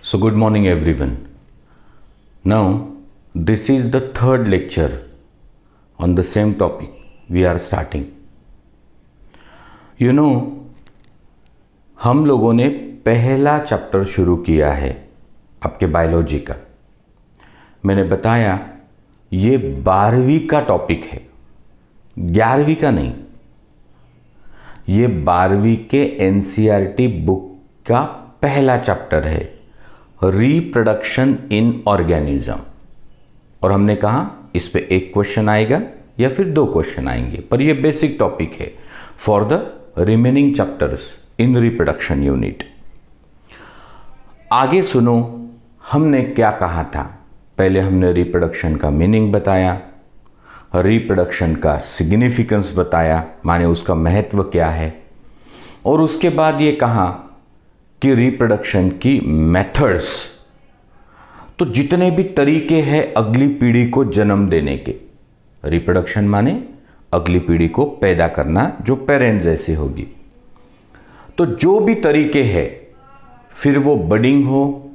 So good morning everyone. Now this is the third lecture on the same topic we are starting. You know, हम लोगों ने पहला chapter शुरू किया है आपके बायोलॉजी का. मैंने बताया ये 12वीं का टॉपिक है, 11वीं का नहीं. ये 12वीं के एनसीईआरटी बुक का पहला चैप्टर है, रिप्रोडक्शन इन ऑर्गेनिज्म. और हमने कहा इस पे एक क्वेश्चन आएगा या फिर 2 क्वेश्चन आएंगे, पर ये बेसिक टॉपिक है for the remaining chapters in reproduction unit. आगे सुनो हमने क्या कहा था. पहले हमने रिप्रोडक्शन का मीनिंग बताया, रिप्रोडक्शन का सिग्निफिकेंस बताया, माने उसका महत्व क्या है. और उसके बाद ये कहा कि रिप्रोडक्शन की मेथड्स, तो जितने भी तरीके हैं अगली पीढ़ी को जन्म देने के. रिप्रोडक्शन माने अगली पीढ़ी को पैदा करना जो पेरेंट जैसी होगी. तो जो भी तरीके हैं, फिर वो बडिंग हो,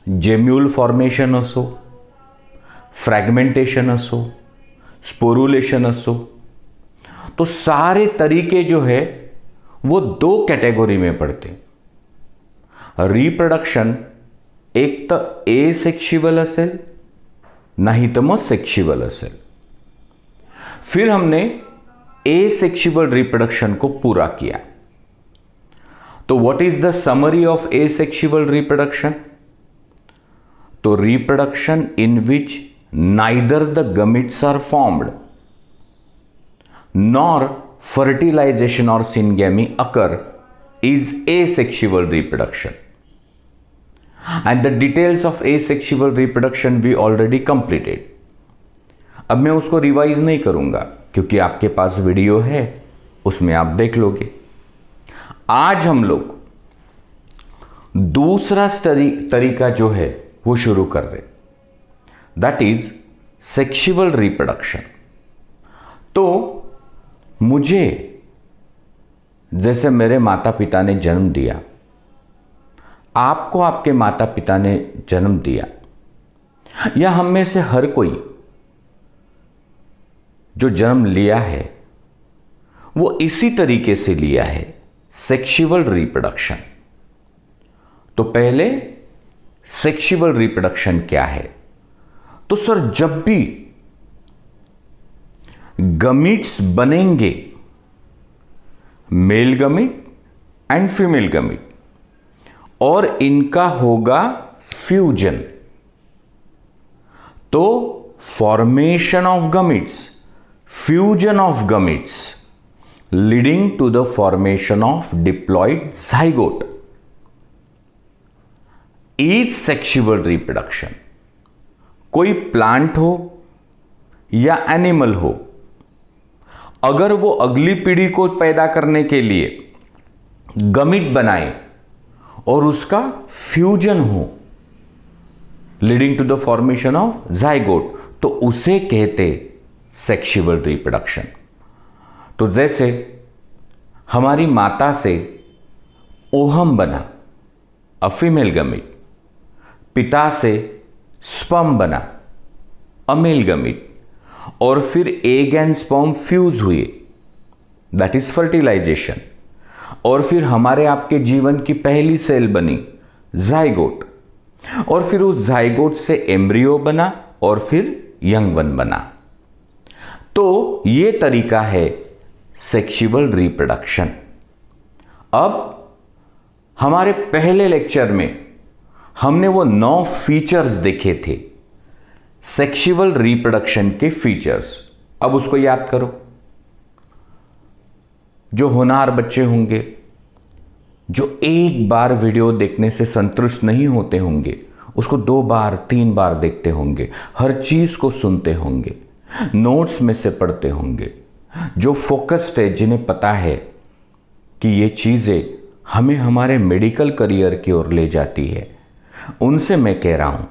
जेम्यूल फॉर्मेशन असो, फ्रैगमेंटेशन असो, स्पोरुलेशन असो, तो सारे तरीके जो है वो 2 कैटेगरी में पड़ते. रिप्रोडक्शन एक तो एसेक्शुअल असेल, नाही तर मग सेक्शुअल असेल. फिर हमने एसेक्शुअल रिप्रोडक्शन को पूरा किया. तो what is the summary of asexual reproduction? तो reproduction in which neither the gametes are formed nor fertilization or syngamy occur is asexual reproduction. And the details of asexual reproduction we already completed. अब मैं उसको revise नहीं करूंगा क्योंकि आपके पास video है, उसमें आप देख लोगे. आज हम लोग दूसरा तरीका जो है वो शुरू कर रहे, दैट इज सेक्सुअल रिप्रोडक्शन. तो मुझे जैसे मेरे माता पिता ने जन्म दिया, आपको आपके माता पिता ने जन्म दिया, या हम में से हर कोई जो जन्म लिया है वो इसी तरीके से लिया है, सेक्सुअल रिप्रोडक्शन. तो पहले सेक्सुअल रिप्रोडक्शन क्या है? तो सर जब भी गमीट्स बनेंगे, male gamete and female gamete, और इनका होगा फ्यूजन, तो formation of gametes, fusion of gametes leading to the formation of diploid zygote is sexual reproduction. कोई प्लांट हो या एनिमल हो, अगर वो अगली पीढ़ी को पैदा करने के लिए गमीट बनाए और उसका फ्यूजन हो leading to the formation of zygote, तो उसे कहते सेक्सुअल रिप्रोडक्शन. तो जैसे हमारी माता से ओहम बना, अ फीमेल गमीट, पिता से स्पर्म बना, अ मेल गमीट, और फिर एग एंड स्पर्म फ्यूज हुए, दैट इज फर्टिलाइजेशन. और फिर हमारे आपके जीवन की पहली सेल बनी zygote, और फिर उस zygote से एम्ब्रियो बना और फिर यंग वन बना. तो ये तरीका है सेक्सुअल रिप्रोडक्शन. अब हमारे पहले लेक्चर में हमने वो 9 फीचर्स देखे थे, सेक्सुअल रिप्रोडक्शन के फीचर्स. अब उसको याद करो. जो होनहार बच्चे होंगे, जो एक बार वीडियो देखने से संतुष्ट नहीं होते होंगे, उसको 2 बार 3 बार देखते होंगे, हर चीज को सुनते होंगे, नोट्स में से पढ़ते होंगे, जो फोकस्ड है, जिन्हें पता है कि ये चीजें हमें हमारे मेडिकल करियर की ओर ले जाती है, उनसे मैं कह रहा हूं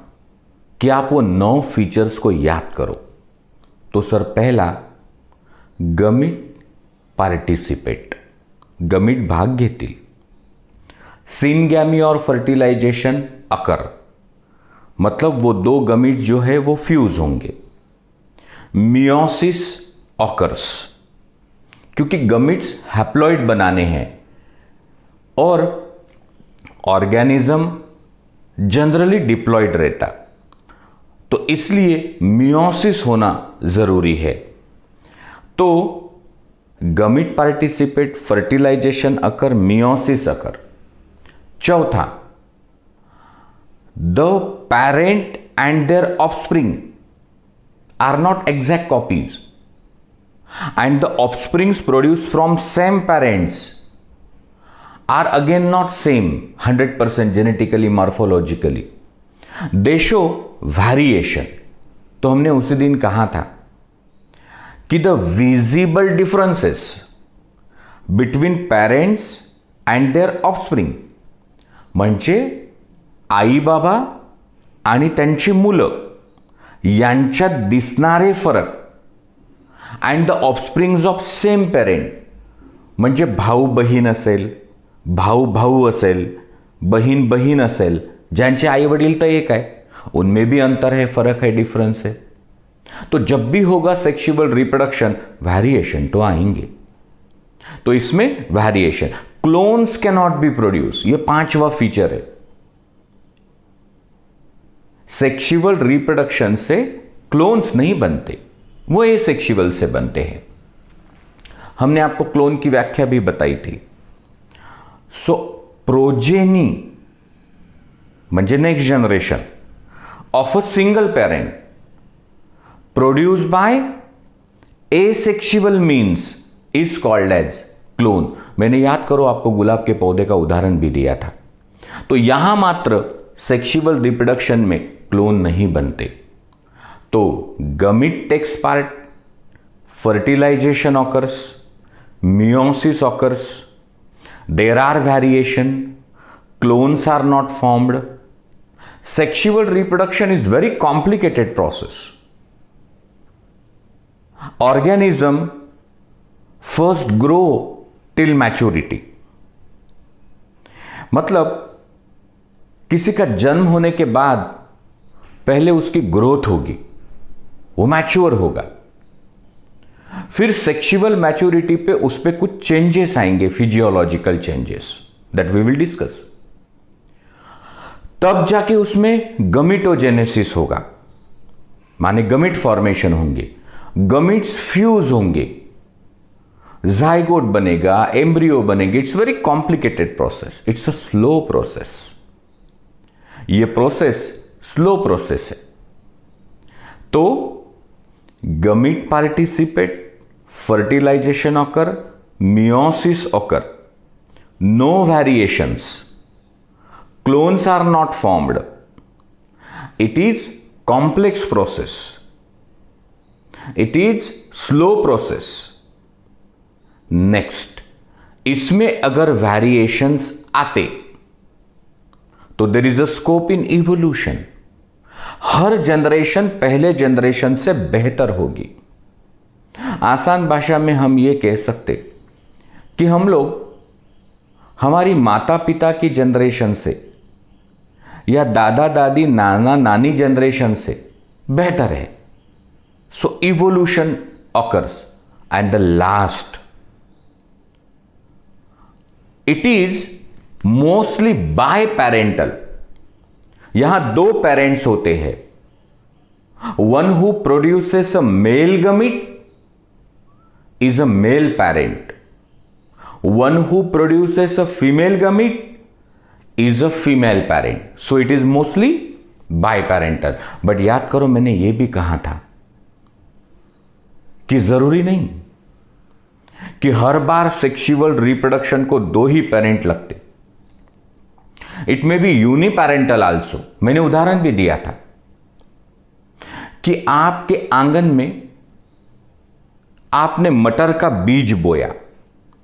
कि आप वो 9 फीचर्स को याद करो. तो सर पहला, गमीट पार्टिसिपेट, गमीट भाग घेतील. सिनगॅमी और फर्टिलायझेशन अकर, मतलब वो दो गमीट्स जो है वो फ्यूज होंगे. मियोसिस ऑकर्स, क्योंकि गमीट्स हैप्लॉइड बनाने हैं और ऑर्गेनिज्म जनरली डिप्लॉइड रहता, तो इसलिए मियोसिस होना जरूरी है. तो gamete participate, fertilisation occur, meiosis occur. चौथा, the parent and their offspring are not exact copies and the offsprings produce from same parents are again not same 100% genetically, morphologically. They show variation. तो हमने उसी दिन कहा था कि the visible differences between parents and their offspring, म्हणजे आई बाबा आणि त्यांची मुलं यांच्यात दिसणारे फरक, and the offsprings of same parent, म्हणजे भाऊ बहीण असेल, भाऊ भाऊ असेल, बहीण बहीण असेल, ज्यांचे आई वडील तर एक है, उनमें भी अंतर है, फर्क है, डिफरेंस है. तो जब भी होगा सेक्सुअल रिप्रोडक्शन, वेरिएशन तो आएंगे. तो इसमें variation, clones can not be produce, ये 5वां फीचर है. सेक्सुअल रिप्रोडक्शन से क्लोन्स नहीं बनते, वो एसेक्सुअल से बनते हैं. हमने आपको क्लोन की व्याख्या भी बताई थी. सो प्रोजेनी म्हणजे next generation of a single parent produce by asexual means is called as clone. मैंने याद करो आपको गुलाब के पौधे का उदाहरण भी दिया था. तो यहां मात्र सेक्सुअल रिप्रोडक्शन में क्लोन नहीं बनते. तो gamete takes part, fertilisation occurs, meiosis occurs, there are variation, clones are not formed. Sexual reproduction is very complicated process. Organism first grow till maturity. मतलब किसी का जन्म होने के बाद पहले उसकी ग्रोथ होगी, वो मैच्योर होगा. फिर सेक्सुअल मैच्योरिटी पे उस पे कुछ चेंजेस आएंगे, physiological changes, that we will discuss. तब जाके उसमें गमीटोजेनेसिस होगा, माने गमीट फॉर्मेशन होंगे, गमीट्स फ्यूज होंगे, जाइगोट बनेगा, एम्ब्रियो बनेगा. It's very complicated process, it's a slow process. ये प्रोसेस स्लो प्रोसेस है. तो gamete participate, fertilisation occur, meiosis occur, no variations, clones are not formed. It is complex process, it is slow process. Next, इसमें अगर variations आते तो there is a scope in evolution. Her generation पहले generation से बेहतर होगी. आसान भाषा में हम ये कह सकते कि हम लोग हमारी माता पिता की जनरेशन से या दादा दादी नाना नानी जनरेशन से बेहतर है. So evolution occurs. And the last, it is mostly by parental. यहां दो पेरेंट्स होते हैं. One who produces a male gamete is a male parent. One who produces a female gamete is a female parent. So it is mostly biparental. But याद करो मैंने ये भी कहा था कि जरूरी नहीं कि हर बार सेक्सुअल रिप्रोडक्शन को दो ही पेरेंट लगते. It may B uniparental also. मैंने उदाहरण भी दिया था कि आपके आंगन में आपने मटर का बीज बोया,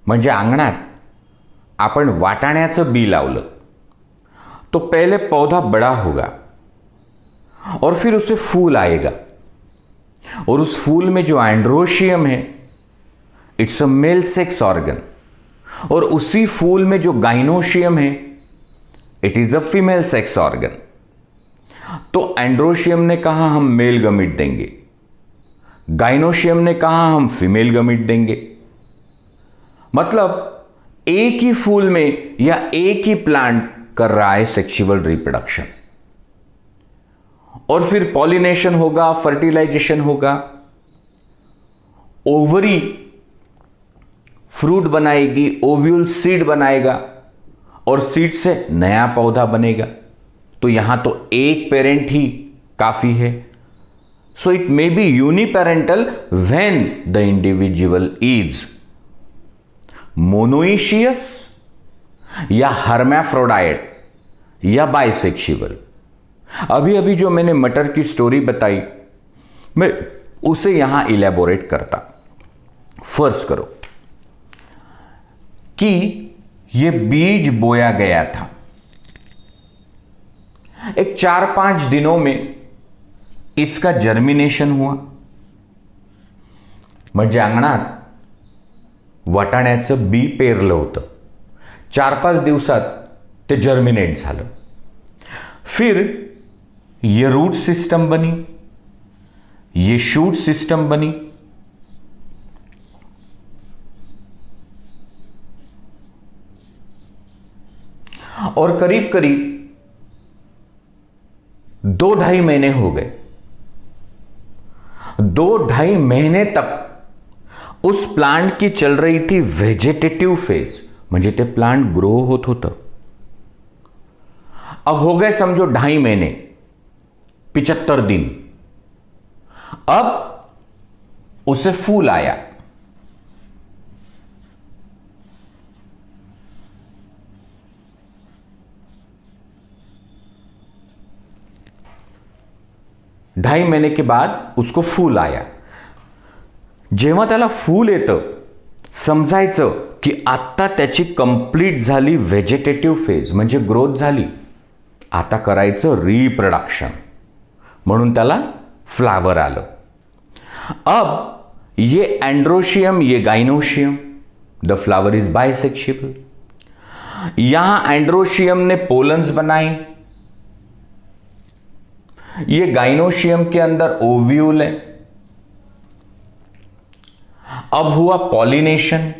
म्हणजे अंगणात आपण वाटाण्याचं बी लावलं, तो पहले पौधा बड़ा होगा और फिर उसे फूल आएगा, और उस फूल में जो एंड्रोशियम है it's a male sex organ, और उसी फूल में जो गाइनोशियम है it is a female sex organ. तो एंड्रोशियम ने कहा हम मेल गमीट देंगे, गाइनोशियम ने कहा हम फीमेल गमीट देंगे। मतलब एक ही फूल में या एक ही प्लांट कर रहा है सेक्सुअल रिप्रोडक्शन, और फिर पॉलिनेशन होगा, फर्टिलाइजेशन होगा, ओवरी फ्रूट बनाएगी, ओव्यूल सीड बनाएगा, और सीड से नया पौधा बनेगा। तो यहां तो एक पेरेंट ही काफी है। So it may B uniparental when the individual is monoecious या हर्माफ्रोडाइट या बाइसेक्सुअल। अभी अभी जो मैंने मटर की स्टोरी बताई, मैं उसे यहां इलेबोरेट करता। फर्ज करो कि यह बीज बोया गया था, एक 4-5 दिनों में इसका जर्मिनेशन हुआ। म्हणजे अंगणात वाटाण्याचं बी पेरलं होतं, 4-5 दिवसात ते जर्मिनेट झालं। फिर ये रूट सिस्टम बनी, ये शूट सिस्टम बनी, और करीब करीब 2-2.5 महीने हो गए। 2-2.5 महीने तक उस प्लांट की चल रही थी वेजिटेटिव फेज, म्हणजे ते प्लांट ग्रो होत होतं। अब हो गए समझो 2.5 महीने, 75 दिन। अब उसे फूल आया। ढाई महीने के बाद उसको फूल आया। जेव्हा त्याला फूल येतं, समजायचं की आत्ता त्याची कंप्लीट झाली व्हेजिटेटिव्ह फेज, म्हणजे ग्रोथ झाली। आता करायचं रिप्रोडक्शन, म्हणून त्याला फ्लावर आलं। अब ये एंड्रोशियम, ये gynoecium, the flower is bisexual. यहां एंड्रोशियम ने पोलन्स बनाए, ये गाइनोशियम के अंदर ओव्यूल है। अब हुआ pollination,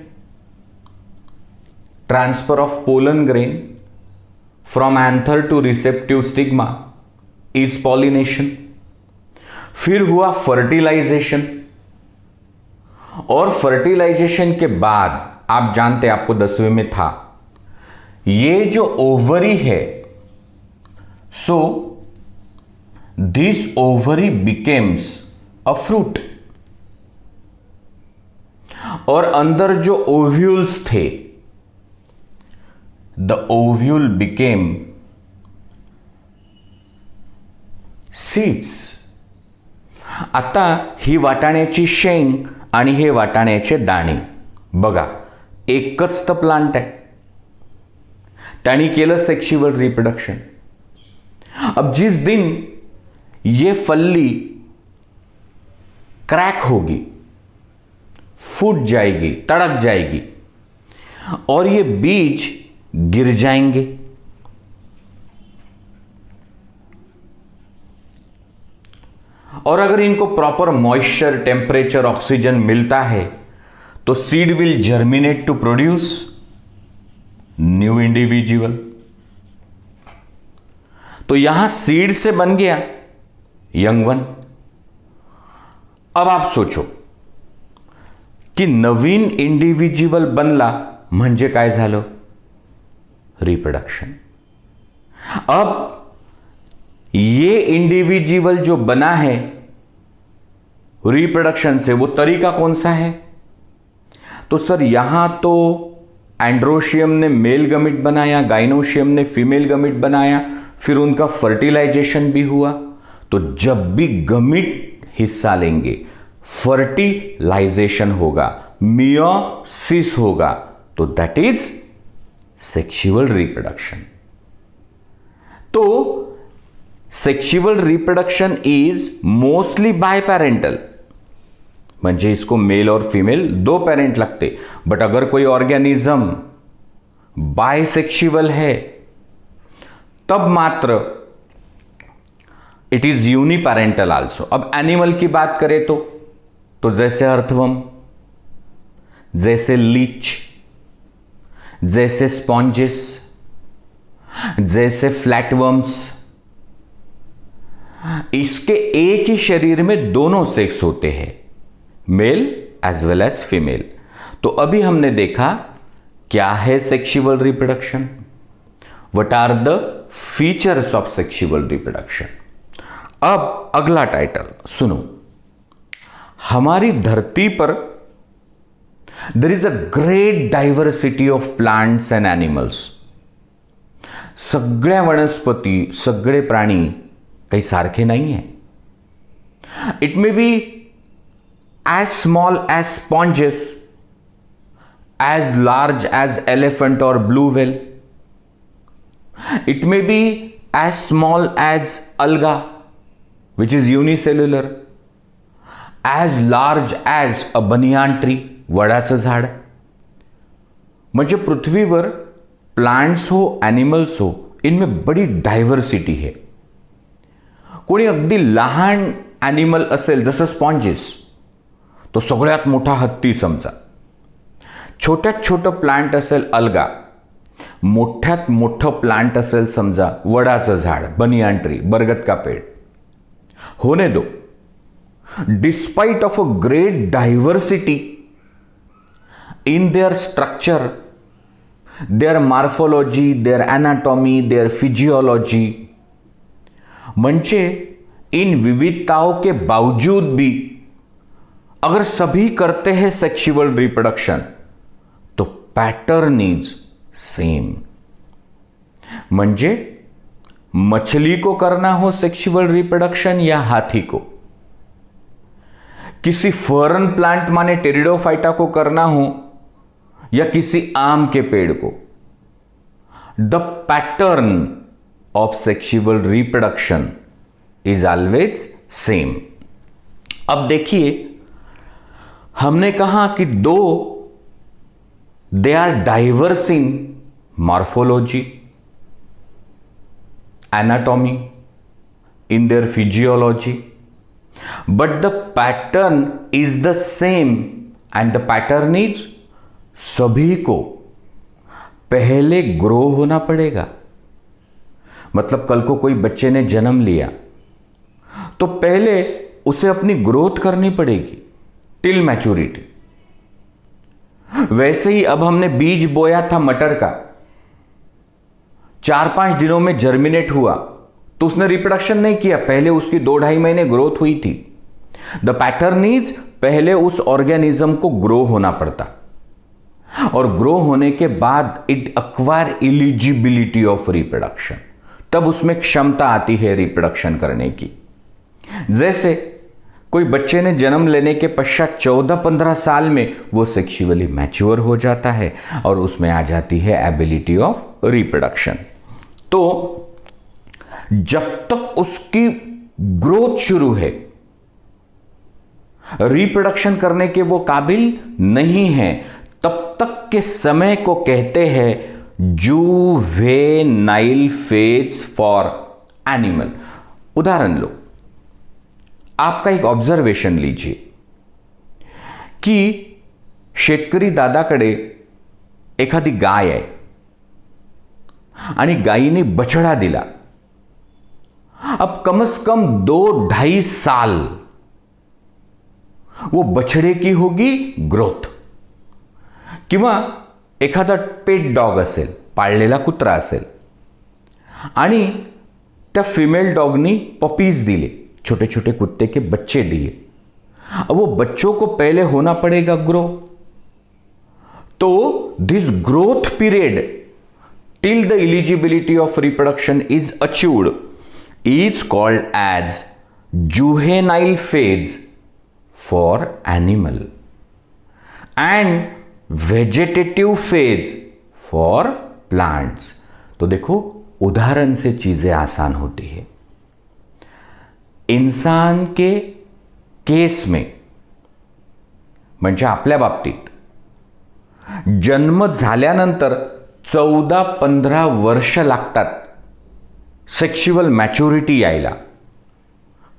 transfer of pollen grain from anther to receptive stigma is pollination. फिर हुआ फर्टिलाइजेशन, और फर्टिलाइजेशन के बाद आप जानते, आपको 10वीं में था, ये जो ओवरी है, so this ovary becomes a fruit, और अंदर जो ओव्यूल्स थे, द ओव्यूल बिकेम सीड्स। आता ही वाटाण्याची शेंग आणि हे वाटाण्याचे दाणे, बघा एकच तर प्लांट आहे, त्यांनी केलं सेक्सुअल रिप्रोडक्शन। अब जिस दिन ये फल्ली क्रैक होगी, फूट जाएगी, तड़क जाएगी, और ये बीज गिर जाएंगे। और अगर इनको प्रॉपर मॉइस्चर, टेम्परेचर, ऑक्सीजन मिलता है तो seed will germinate to produce new individual. तो यहां सीड से बन गया यंग वन। अब आप सोचो की नवीन इंडिव्हिज्युअल बनला म्हणजे काय झालं? रिप्रोडक्शन। अब ये इंडिविजुअल जो बना है रिप्रोडक्शन से, वो तरीका कौन सा है? तो सर यहां तो एंड्रोशियम ने मेल गमिट बनाया, गाइनोशियम ने फीमेल गमिट बनाया, फिर उनका फर्टिलाइजेशन भी हुआ। तो जब भी गमिट हिस्सा लेंगे फर्टिलाइजेशन होगा, मियोसिस होगा, तो दैट इज सेक्सुअल रिप्रोडक्शन। तो सेक्सुअल रिप्रोडक्शन इज मोस्टली बायपैरेंटल, म्हणजे इसको मेल और फीमेल दो पेरेंट लगते। बट अगर कोई ऑर्गेनिज्म बायसेक्सुअल है तब मात्र इट इज यूनिपैरेंटल आल्सो। अब एनिमल की बात करें तो जैसे अर्थवर्म, जैसे लीच, जैसे स्पॉन्जेस, जैसे फ्लैटवर्म्स, इसके एक ही शरीर में दोनों सेक्स होते हैं, male as well as female. तो अभी हमने देखा क्या है sexual reproduction, what are the features of sexual reproduction. अब अगला टाइटल सुनो। हमारी धरती पर there is a great diversity of plants and animals. सगळ्या वनस्पती, सगळे प्राणी काही सारखे नाही है। It may be as small as sponges, as large as elephant और blue whale. It may be as small as alga which is unicellular, as large as a banyan tree, वडाचं झाड। म्हणजे पृथ्वीवर प्लांट्स हो, एनिमल्स हो, इनमें बड़ी diversity है। कोणी अगदी लहान ॲनिमल असेल जसं स्पॉन्जेस, तो सगळ्यात मोठा हत्ती समजा। छोट्यात छोटं प्लांट असेल अलगा, मोठ्यात मोठं प्लांट असेल समजा वडाचं झाड, बनियान ट्री, बरगद का पेड़। होने दो, despite of a great diversity in their structure, their morphology, their anatomy, their physiology, म्हणजे इन विविधताओं के बावजूद भी अगर सभी करते हैं सेक्सुअल रिप्रोडक्शन तो पैटर्न इज सेम। म्हणजे मछली को करना हो सेक्सुअल रिप्रोडक्शन या हाथी को, किसी फॉरेन प्लांट माने टेरिडोफाइटा को करना हो या किसी आम के पेड़ को, the pattern of sexual reproduction is always same. अब देखिए, हमने कहा कि दो they are diverse in morphology, anatomy, in their physiology, but the pattern is the same, and the pattern is सभी को पहले ग्रो होना पड़ेगा। मतलब कल को कोई बच्चे ने जन्म लिया तो पहले उसे अपनी ग्रोथ करनी पड़ेगी टिल मैच्योरिटी। वैसे ही अब हमने बीज बोया था मटर का, 4-5 दिनों में जर्मिनेट हुआ तो उसने रिप्रोडक्शन नहीं किया, पहले उसकी 2-2.5 महीने ग्रोथ हुई थी। द पैटर्न इज पहले उस ऑर्गेनिज्म को ग्रो होना पड़ता, और ग्रो होने के बाद it acquire eligibility of reproduction, तब उसमें क्षमता आती है रिप्रोडक्शन करने की। जैसे कोई बच्चे ने जन्म लेने के पश्चात 14-15 साल में वो सेक्सुअली मैच्योर हो जाता है और उसमें आ जाती है एबिलिटी ऑफ रिप्रोडक्शन। तो जब तक उसकी ग्रोथ शुरू है, रिप्रोडक्शन करने के वो काबिल नहीं है, तब तक के समय को कहते हैं जुवेनाइल फेज फॉर एनिमल। उदाहरण लो, आपका एक ऑब्जर्वेशन लीजिए की शेतकरी दादाकडे एखादी गाय आहे आणि गायीने बछड़ा दिला। अब कम से कम 2-2.5 साल वो बछड़े की होगी ग्रोथ, किंवा एखादा पेट डॉग असेल, पाळलेला कुत्रा असेल आणि त्या फिमेल डॉगनी पपीज दिले, छोटे छोटे कुत्ते के बच्चे दिए। अब वो बच्चों को पहले होना पड़ेगा ग्रो, तो this growth period till the eligibility of reproduction is achieved is called as juvenile phase for animal and vegetative phase for plants। तो देखो, उदाहरण से चीजें आसान होती है। इंसान के केस में, म्हणजे आपल्या बाबतीत जन्म झाल्यानंतर 14-15 वर्ष लागतात सेक्शुअल मॅच्युरिटी यायला,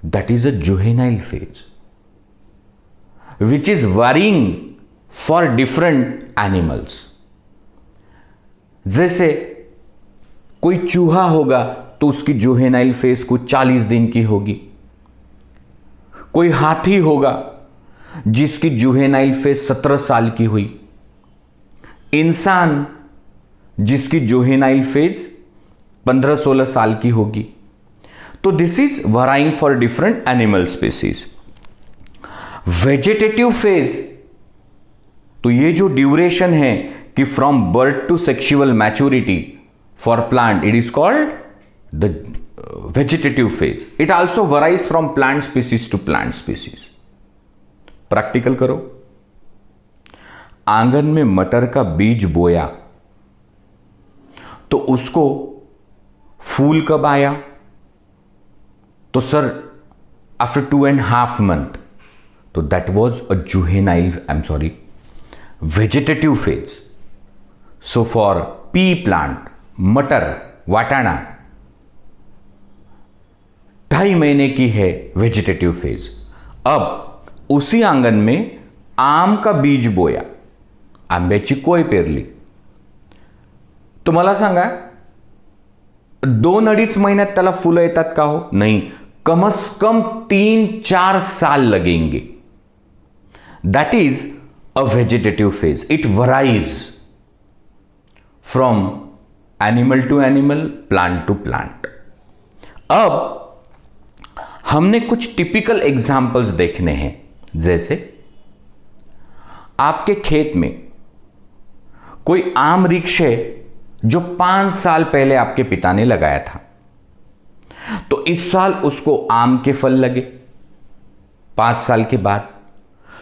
that is a juvenile phase which is varying for different animals. जैसे कोई चूहा होगा तो उसकी जुहेनाइल फेज कुछ 40 दिन की होगी. कोई हाथी होगा जिसकी जुहेनाइल फेज 17 साल की हुई. इंसान जिसकी जुहेनाइल फेज 15-16 साल की होगी. तो this is varying for different animal species. Vegetative phase, तो ये जो ड्यूरेशन है कि from birth to sexual maturity for plant, it is called the vegetative phase. It also varies from plant species to plant species. Practical करो. आंगन में मटर का बीज बोया तो उसको फूल कब आया? तो सर आफ्टर 2.5 months. तो that was a juvenile, I am sorry, vegetative phase. So for pea plant, मटर, वाटाणा 2.5 महीने की है वेजिटेटिव फेज. अब उसी आंगन में आम का बीज बोया, आंब्याची कोय पेरली, तो मला सांगा 2-2.5 महिन्यात त्याला फुलं येतात का हो? नाही, कम से कम 3-4 साल लगेंगे. That is a vegetative phase. It varies from animal to animal, plant to plant. अब हमने कुछ टिपिकल एग्जाम्पल्स देखने हैं. जैसे आपके खेत में कोई आम वृक्ष है जो 5 साल पहले आपके पिता ने लगाया था, तो इस साल उसको आम के फल लगे 5 साल के बाद.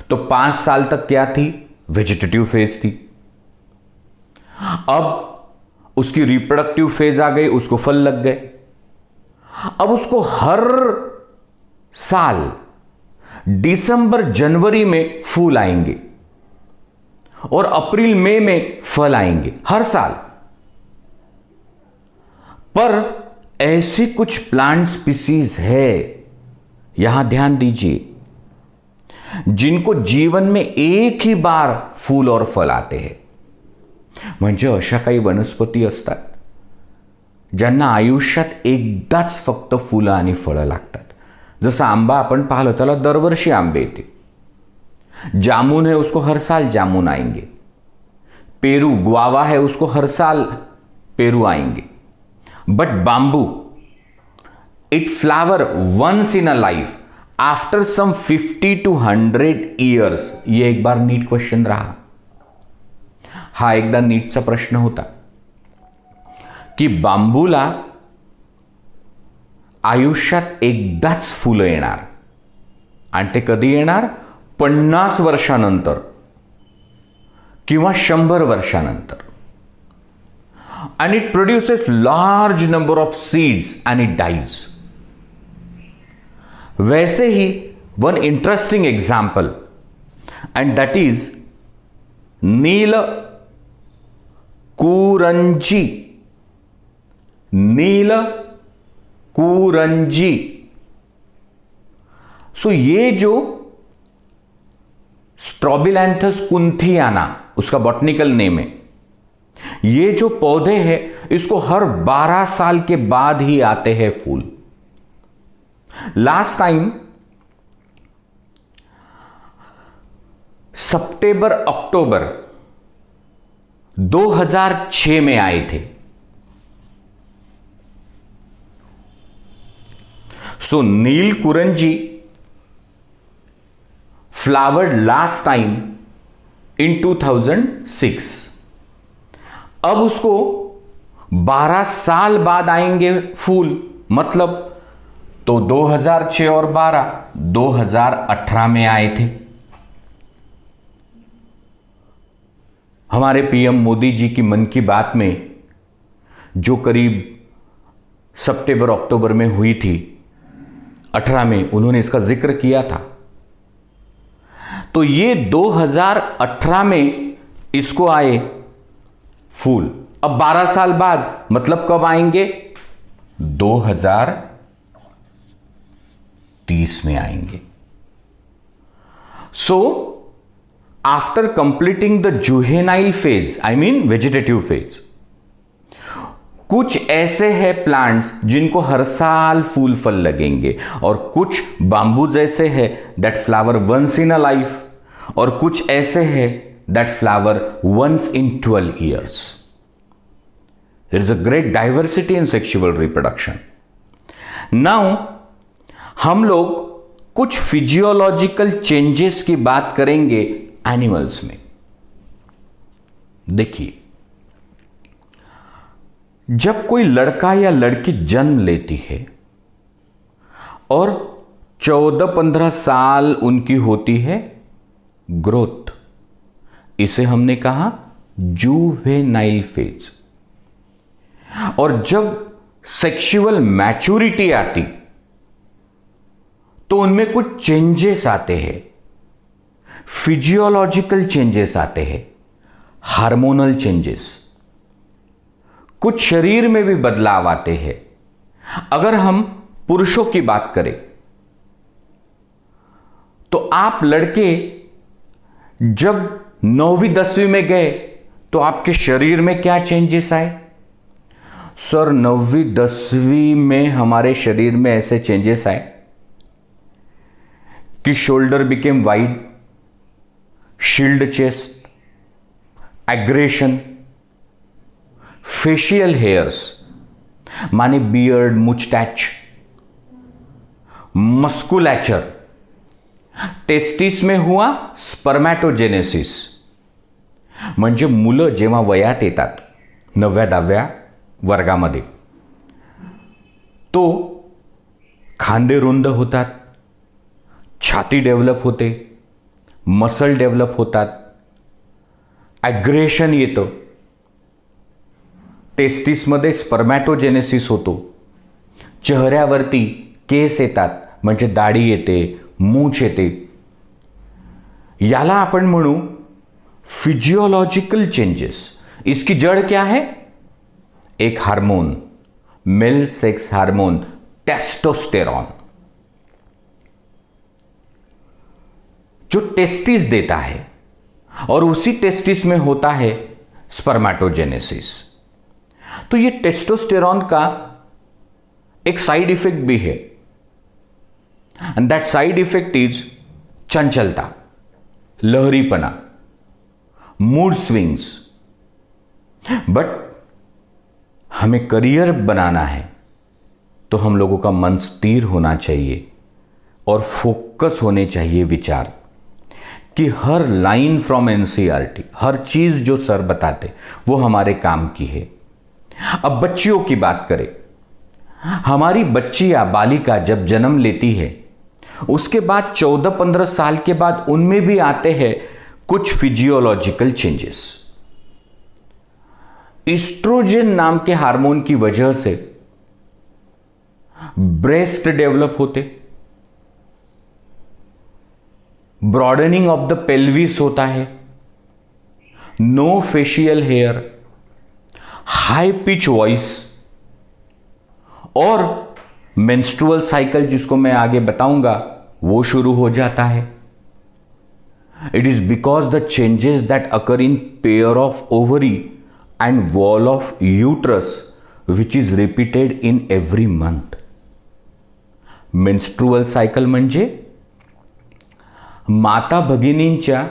तो 5 साल तक क्या थी? वेजिटेटिव फेज थी. अब उसकी रिप्रोडक्टिव फेज आ गई, उसको फल लग गए. अब उसको हर साल दिसंबर जनवरी में फूल आएंगे और अप्रैल मई में फल आएंगे हर साल. पर ऐसी कुछ प्लांट स्पीसीज है, यहां ध्यान दीजिए, जिनको जीवन में एक ही बार फूल और फल आते हैं. म्हणजे अशा काही वनस्पती असतात ज्यांना आयुष्यात एकदाच फक्त फुलं आणि फळं लागतात. जसं आंबा आपण पाहिलं, त्याला दरवर्षी आंबे येते. जामुन है, उसको हर साल जामुन आएंगे. पेरू, गुआवा है, उसको हर साल पेरू आएंगे. But bamboo, it flower once in a life after some 50 to 100 years. ये एक बार नीट क्वेश्चन रहा. हा एकदा नीटचा प्रश्न होता की बांबूला आयुष्यात एकदाच फुलं येणार आणि ते कधी येणार? 50 वर्षानंतर किंवा 100 वर्षानंतर. and it produces large number of seeds and it dies. वैसे ही one interesting example, and that is नील कुरंजी. नील कुरंजी. सो ये जो स्ट्रॉबिलैंथस कुंथियाना उसका बॉटनिकल नेम है, ये जो पौधे हैं इसको हर 12 साल के बाद ही आते हैं फूल. लास्ट टाइम सितंबर अक्टूबर 2006 में आए थे. सो नील Kurinji flowered last time in 2006. अब उसको 12 साल बाद आएंगे फूल, मतलब तो 2006 और 12 2018 में आए थे. हमारे पीएम मोदी जी की मन की बात में जो करीब सितंबर अक्टूबर में हुई थी 18 में, उन्होंने इसका जिक्र किया था. तो ये 2018 में इसको आए फूल. अब 12 साल बाद मतलब कब आएंगे? 2030 में आएंगे। So after completing the juvenile phase, I mean vegetative phase, कुछ ऐसे हैं प्लांट्स जिनको हर साल फूल फल लगेंगे, और कुछ बांबूज ऐसे हैं that flower once in a life, और कुछ ऐसे हैं that flower once in 12 years. There is a great diversity in sexual reproduction. Now हम लोग कुछ फिजियोलॉजिकल चेंजेस की बात करेंगे एनिमल्स में। देखिए, जब कोई लड़का या लड़की जन्म लेती है और 14-15 साल उनकी होती है ग्रोथ, इसे हमने कहा जुवेनाइल फेज। और जब सेक्सुअल मैच्योरिटी आती तो उनमें कुछ चेंजेस आते हैं, फिजियोलॉजिकल चेंजेस आते हैं, हार्मोनल चेंजेस, कुछ शरीर में भी बदलाव आते हैं। अगर हम पुरुषों की बात करें तो आप लड़के जब 9वीं 10वीं में गए तो आपके शरीर में क्या चेंजेस आए? सर, 9वीं 10वीं में हमारे शरीर में ऐसे चेंजेस आए कि shoulder became wide, shield chest, aggression, facial hairs माने बियर्ड, मुस्टैच, मस्कुलेचर, टेस्टिस में हुआ स्पर्मॅटोजेनेसिस, म्हणजे मुलं जेव्हा वयात येतात 9व्या-10व्या वर्गामध्ये, तो खांदे रुंद होतात, छाती डेव्हलप होते, मसल डेव्हलप होतात, ॲग्रेशन येतं, टेस्टिसमध्ये स्पर्मॅटोजेनेसिस होतो, चेहऱ्यावरती केस येतात, म्हणजे दाढी येते, मूछ येते। याला आपण म्हणू फिजियोलॉजिकल चेंजेस। इसकी जड़ क्या है? एक hormone, male sex hormone testosterone, जो टेस्टिस देता है, और उसी टेस्टिस में होता है स्पर्मैटोजेनेसिस। तो ये टेस्टोस्टेरॉन का एक साइड इफेक्ट भी है, and that side effect is चंचलता, लहरीपना, मूड स्विंग्स। बट हमें करियर बनाना है तो हम लोगों का मन स्थिर होना चाहिए और फोकस होने चाहिए विचार कि हर लाइन फ्रॉम एनसीईआरटी, हर चीज जो सर बताते वो हमारे काम की है। अब बच्चियों की बात करें, हमारी बच्ची या बालिका जब जन्म लेती है उसके बाद 14-15 साल के बाद उनमें भी आते हैं कुछ फिजियोलॉजिकल चेंजेस। ईस्ट्रोजन नाम के हार्मोन की वजह से ब्रेस्ट डेवलप होते, ब्रॉडनिंग ऑफ द पेल्विस होता है, no facial hair, high pitch voice, और मेंस्ट्रुअल साइकिल जिसको मैं आगे बताऊंगा वो शुरू हो जाता है। It is because the changes that occur in pair of ovary and wall of uterus which is repeated in every month. menstrual cycle म्हणजे माता भगिनींच्या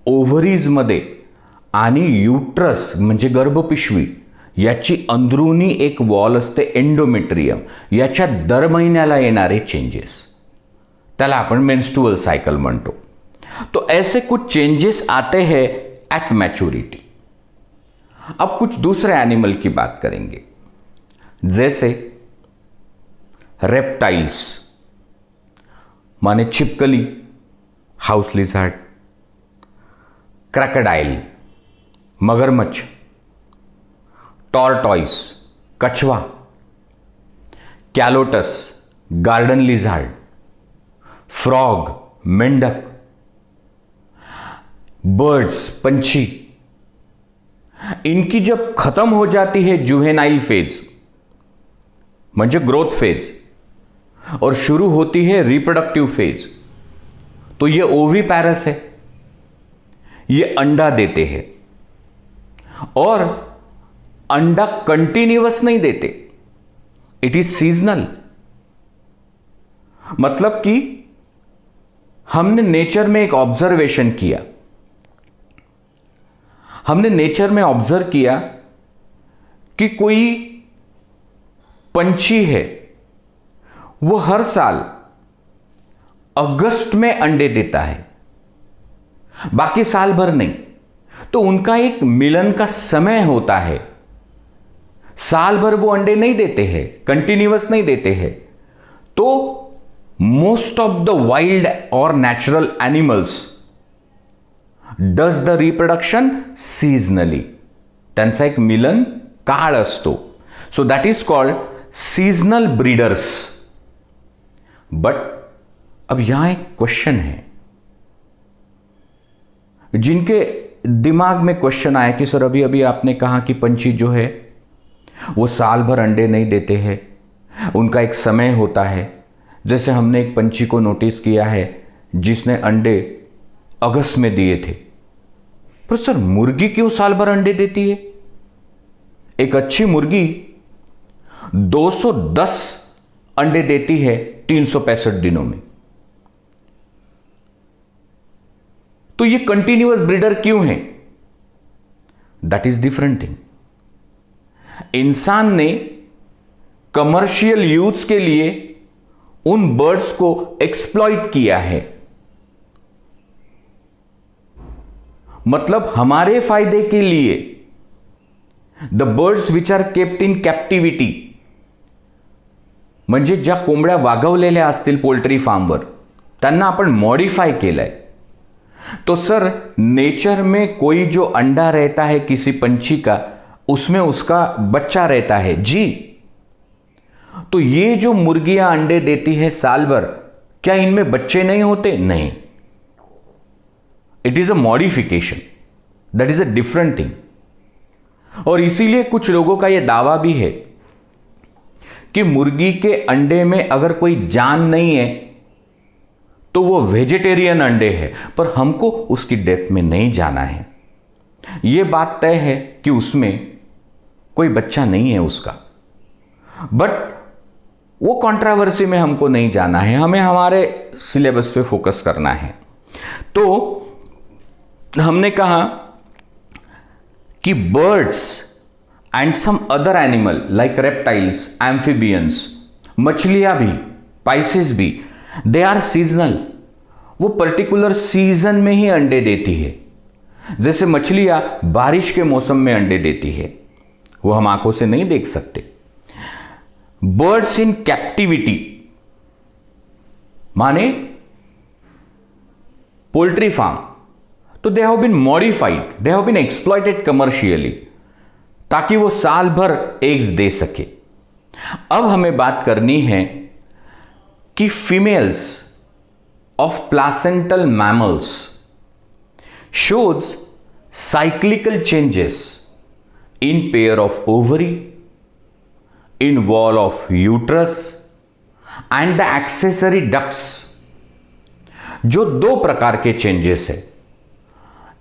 ओव्हरीज मध्ये आणि यूट्रस म्हणजे गर्भपिशवी याची अंदरुनी एक वॉल असते एंडोमेट्रियम, याच्या दर महिन्याला येणारे चेंजेस त्याला आपण मेंस्ट्रुअल साइकिल म्हणतो। तो ऐसे कुछ चेंजेस आते हैं एट मैच्योरिटी। अब कुछ दूसरे एनिमल की बात करेंगे, जैसे रेप्टाइल्स माने छिपकली, हाउस लिजर्ड, क्रोकोडाइल मगरमच्छ, टॉर्टॉइस कछवा, कैलोटस गार्डन लिजर्ड, फ्रॉग मेंढक, बर्ड्स पंछी, इनकी जब खत्म हो जाती है जुवेनाइल फेज म्हणजे ग्रोथ फेज, और शुरू होती है रिप्रोडक्टिव फेज। तो ये ओवीपैरस है, ये अंडा देते हैं, और अंडा कंटिन्यूअस नहीं देते, इट इज सीजनल। मतलब कि हमने नेचर में एक ऑब्जर्वेशन किया, हमने नेचर में ऑब्जर्व किया कि कोई पंछी है, वो हर साल अगस्त में अंडे देता है, बाकी साल भर नहीं। तो उनका एक मिलन का समय होता है, साल भर वो अंडे नहीं देते हैं, कंटिन्यूअस नहीं देते हैं। तो मोस्ट ऑफ द वाइल्ड और natural animals does the reproduction seasonally, त्यांचा एक मिलन काळ असतो। So that is called seasonal breeders. But अब यहां एक क्वेश्चन है, जिनके दिमाग में क्वेश्चन आया कि सर अभी अभी आपने कहा कि पंछी जो है वो साल भर अंडे नहीं देते हैं, उनका एक समय होता है। जैसे हमने एक पंछी को नोटिस किया है जिसने अंडे अगस्त में दिए थे, पर सर मुर्गी क्यों साल भर अंडे देती है? एक अच्छी मुर्गी 210 अंडे देती है 365 दिनों में। तो ये कंटिन्यूअस ब्रीडर क्यों है? That is different thing. इंसान ने कमर्शियल यूज के लिए उन बर्ड्स को एक्सप्लॉइट किया है, मतलब हमारे फायदे के लिए। The birds which are kept in captivity, म्हणजे ज्या कोंबड्या वागवलेल्या असतील पोल्ट्री फार्मवर, त्यांना आपण मॉडिफाई केलंय। तो सर नेचर में कोई जो अंडा रहता है किसी पंछी का, उसमें उसका बच्चा रहता है जी। तो ये जो मुर्गियां अंडे देती है साल भर, क्या इनमें बच्चे नहीं होते? नहीं, it is a modification, that is a different thing. और इसीलिए कुछ लोगों का यह दावा भी है कि मुर्गी के अंडे में अगर कोई जान नहीं है तो वो वेजिटेरियन अंडे है, पर हमको उसकी डेप्थ में नहीं जाना है। यह बात तय है कि उसमें कोई बच्चा नहीं है उसका, बट वो कंट्रोवर्सी में हमको नहीं जाना है, हमें हमारे सिलेबस पे फोकस करना है। तो हमने कहा कि birds and some other animal like reptiles, amphibians, मछलियां भी, पाइसेस भी, दे आर सीजनल। वो पर्टिकुलर सीजन में ही अंडे देती है। जैसे मछलियां बारिश के मौसम में अंडे देती है, वो हम आंखों से नहीं देख सकते। बर्ड्स इन कैप्टिविटी माने पोल्ट्री फार्म, तो they have been modified, they have been exploited commercially, ताकि वो साल भर एग्स दे सके। अब हमें बात करनी है कि females of placental mammals shows cyclical changes in pair of ovary, in wall of uterus and the accessory ducts। जो दो प्रकार के चेंजेस है,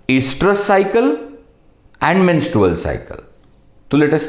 estrous cycle and menstrual cycle। तो लेट अस